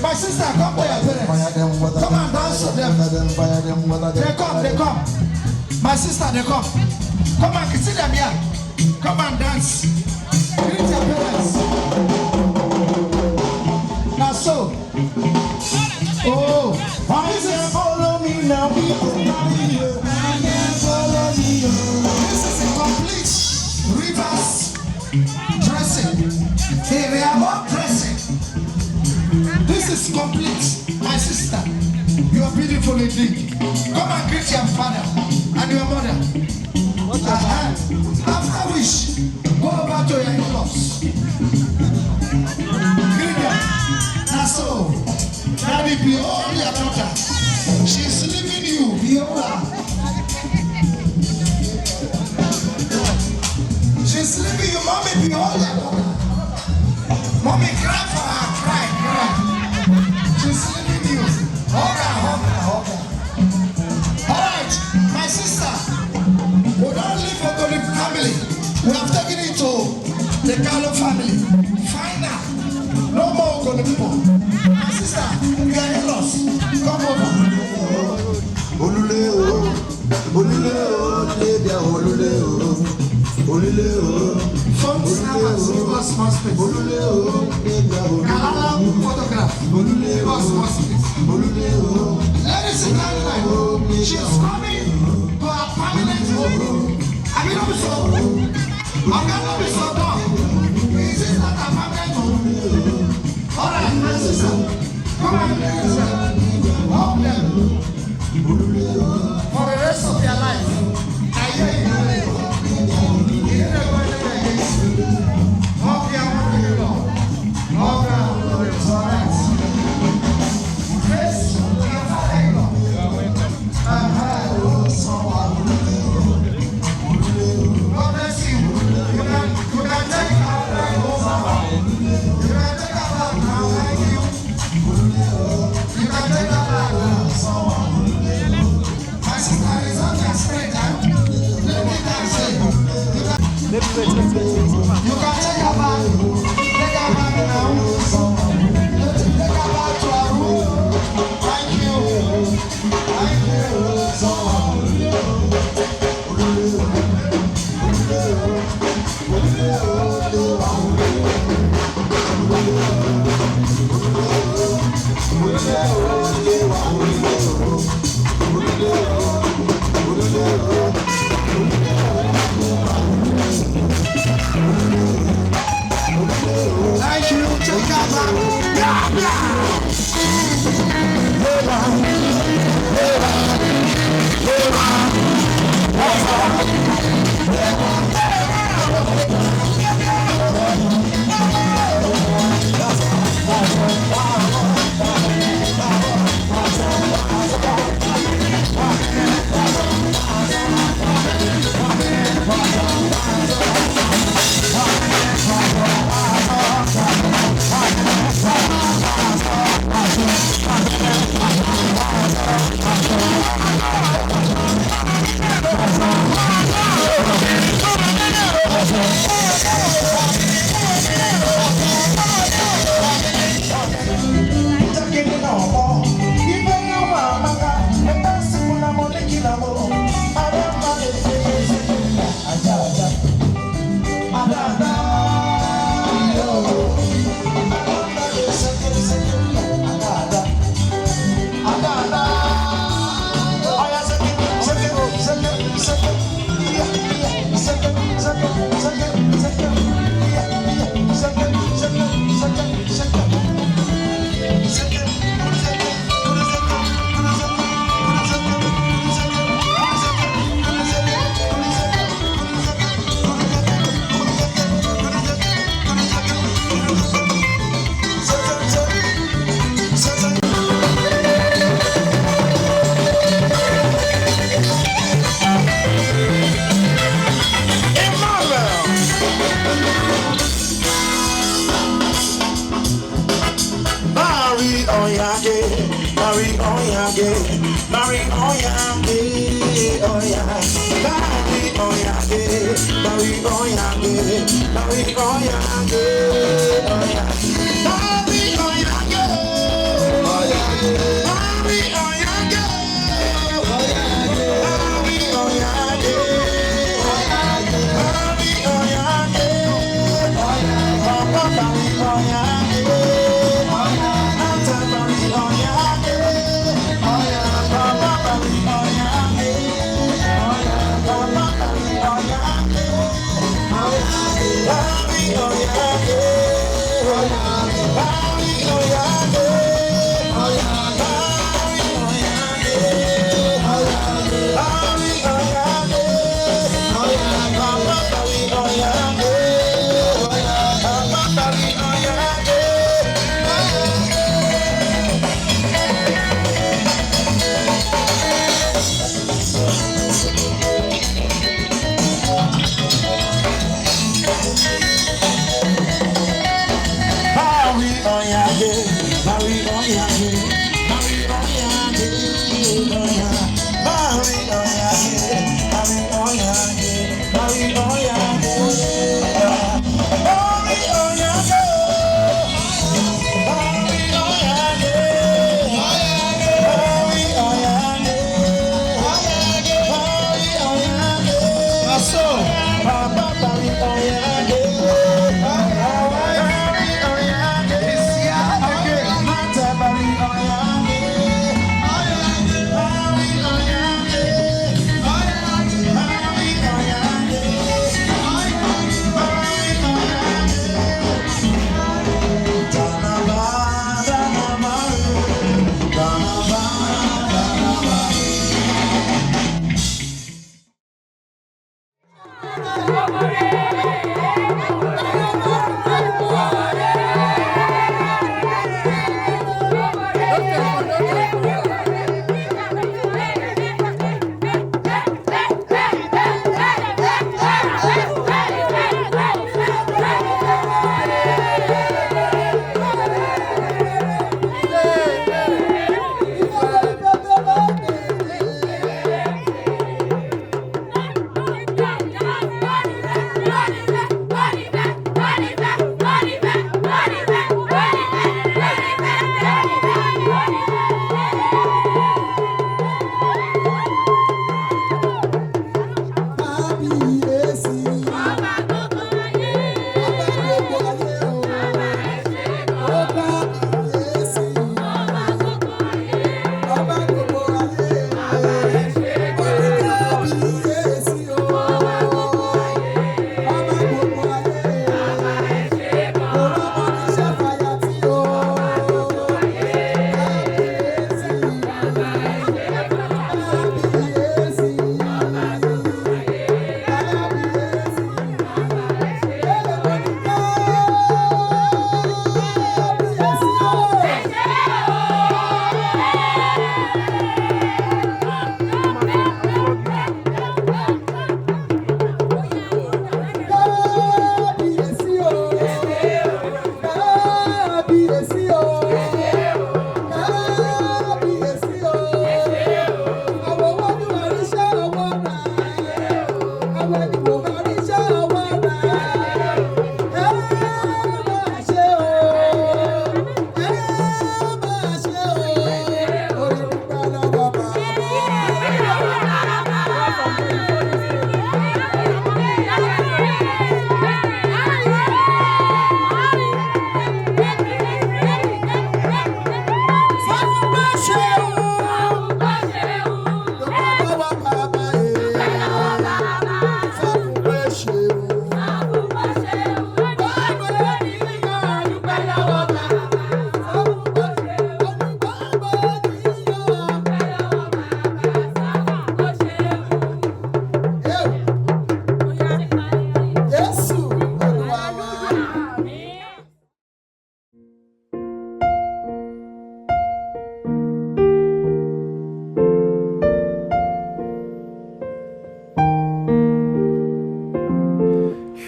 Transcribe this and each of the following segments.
My sister, come to your parents. Come and dance with them. They come. My sister, they come. Come and see them here. Come and dance. Greet your parents. Now so. Oh, why is it follow me now? Follow me. This is a complete reverse dressing. Here we are all dressing. This is complete, my sister. You are beautiful indeed. Come and greet your father and your mother. After which, go over to your in-laws. Greet them. Now so, daddy, behold your daughter. She's leaving you. Behold her. She's leaving you, mommy. Behold your daughter. Mommy, cry for her. Cry. She's leaving you. Hold her. Alright, my sister. We don't live for the family. We have taken it to the Carlo family. Find her. No more Ogoni people. My sister, we are in-laws. Come over. Phone snappers, give us more space. Photograph. Give us more space. Ladies and gentlemen, she's coming to our permanent home. I mean, I'm so. I'm gonna be so dumb. This is not a permanent home. Alright, my sister. Come on, help them. For the rest of their life. I hear you. You can take her back. Take her back now. Take her back to her room. Thank you. Thank you, take her back. Marry on ya, yeah. Marry on ya, yeah. Oh yeah. Marry on ya, yeah. Marry on ya, yeah. Marry on ya, yeah. Oh yeah. Marry on ya, yeah. Oh yeah. Marry on ya, yeah. Oh yeah. Marry on ya, yeah. Marry on ya, yeah. Papa, marry on ya, yeah. Auntie, marry on ya, yeah. Papa, marry on ya, yeah. Papa, marry on ya, yeah. Marry on ya, yeah. Marry on ya, yeah. Marry on ya, yeah. Marry on ya, yeah. Papa, marry on ya, yeah. Papa, marry on ya, Marry on ya, yeah. Marry on ya, yeah. Marry on ya, yeah. Oh, yeah. Marry on ya, yeah. Marry on ya, yeah. Marry on ya, yeah. Marry on ya, yeah. Marry on ya, yeah. Marry on ya, yeah. Marry on ya, yeah. So, Papa, marry on ya, yeah.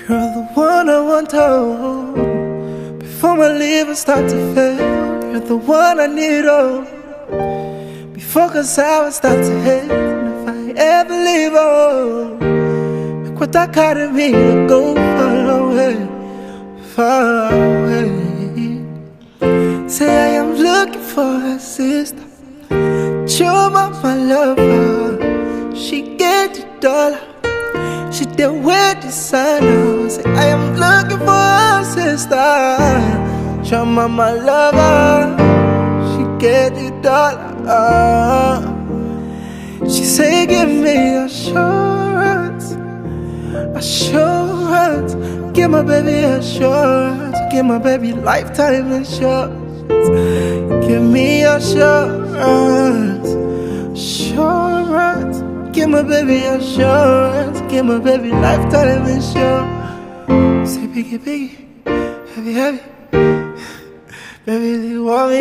You're the one I want to hold before my liver starts to fail. You're the one I need, oh. Focus how I start to hate. If I ever leave home, make what I got in me to go far away, far away. Say I am looking for a sister, show my lover. She get the dollar, she did with the sun. Say I am looking for a sister, show my lover. She get the dollar. She say give me assurance, assurance. Give my baby assurance, give my baby lifetime insurance. Give me assurance, assurance. Give my baby assurance, give my baby lifetime insurance. Say biggie, biggie, heavy, heavy. Baby, they want me.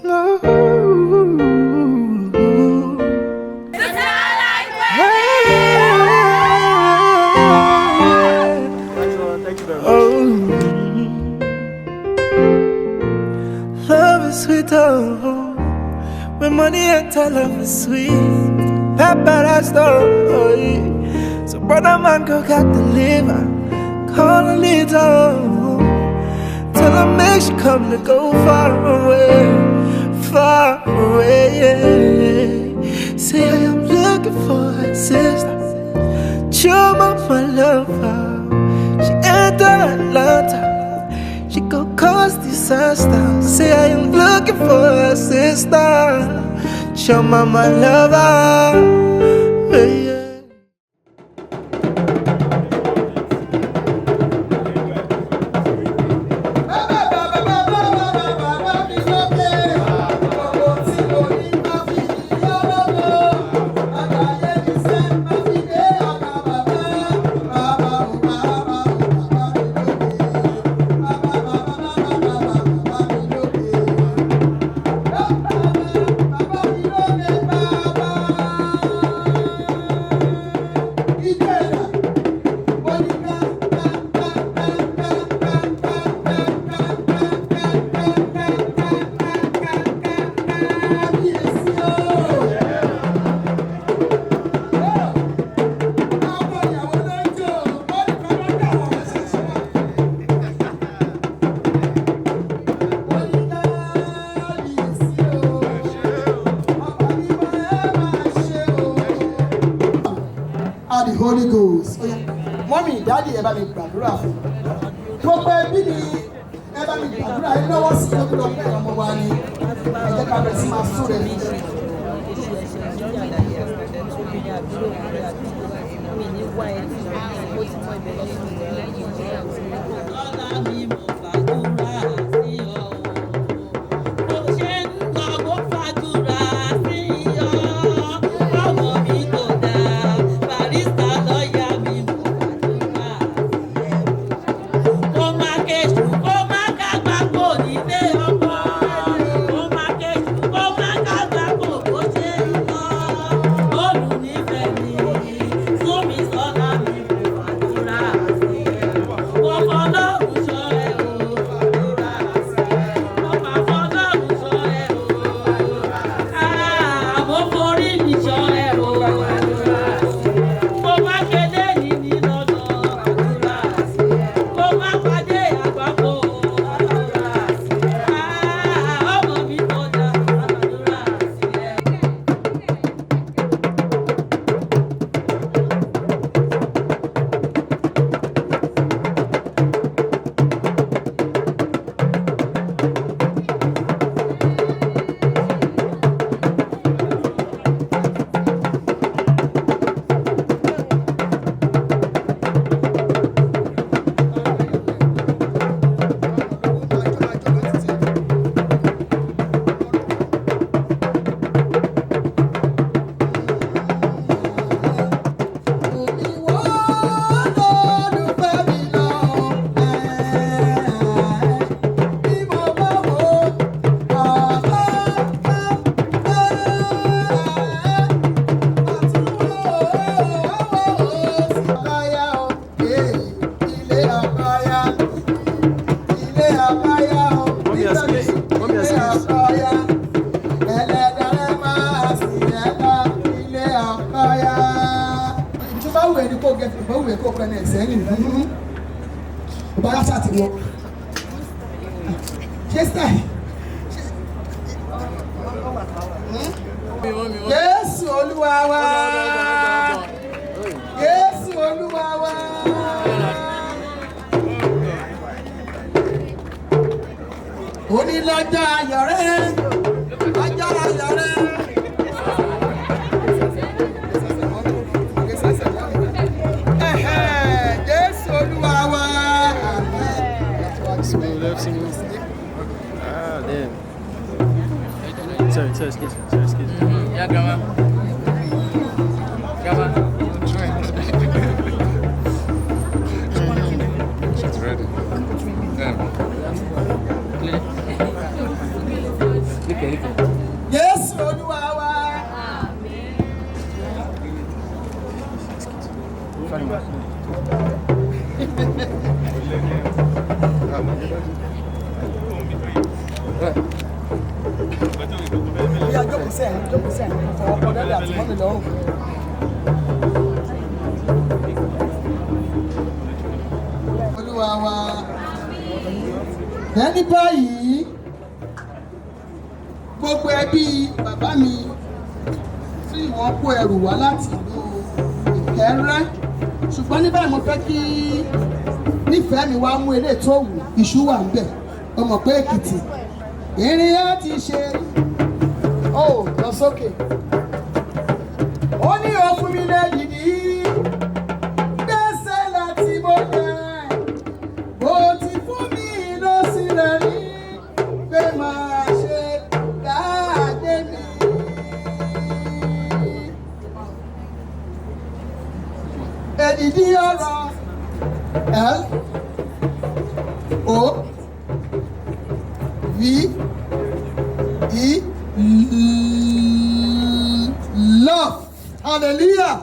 No. Thank you very much. Oh, love is sweet, oh. When money enter, love is sweet. Paparazzi, oh, yeah. So brother man, go got the liver. Call a little. Tell her make she come to go far away, far away, yeah. Say I am looking for a sister, show my lover. She enter Atlanta, she go cause disaster. Say I am looking for a sister, show my lover, yeah. The Holy Ghost. Mommy, Daddy, ẹ bá mi gbàdúrà fún. Gbogbo ẹbí ni ẹ bá mi gbàdúrà ẹ lọ́wọ́ sí lórí ọ̀pẹ ọmọ wa ni. Ẹ jẹ́ ká bẹ̀rẹ̀ sí máa súre fún. Sọ́lá mi kò fàdúrà sí ẹ̀. Wọ́n fọlọ́run ṣọ́ ẹ. bá wù ẹni kó gẹ bá wù ẹ kó pẹ́ ní ẹ̀sẹ̀ ẹ̀yìn bá yà sá ti wọ. ṣé sáì Jésù Olúwa wa Jésù Olúwa wa. Onílọ́jọ́ ayọ̀ rẹ̀ ọjọ́ ayọ̀ rẹ̀. Jésù Olúwa wa. Sorry, excuse me. Yeah, Grandma. Grandma. She's ready. Jésù Olúwa wa. Bí a jókòó sẹ́yìn, fọwọ́ kọ dẹ́dẹ́ àti mọ́mí lọ́rùn. Olúwa wa. Ní báyìí, gbogbo ẹbí bàbá mi tí wọ́n kó ẹrù wá láti ìlú Ìkẹ́rẹ́, ṣùgbọ́n ní báyìí mo fẹ́ kí nífẹ̀ẹ́ mi wá mú eré tó wù iṣu wà ń bẹ̀, ọmọ pé Èkìtì ìrìn á ti ṣe ó lọ sókè ó ní òfin mi lẹ́yìn ní gbèsè láti mo jẹ bó ti fún mi lọ sílẹ̀ ní pé máa ṣe dáadé mi. Èdìdí ọ̀rọ̀ L-O-V-E love. Hallelujah.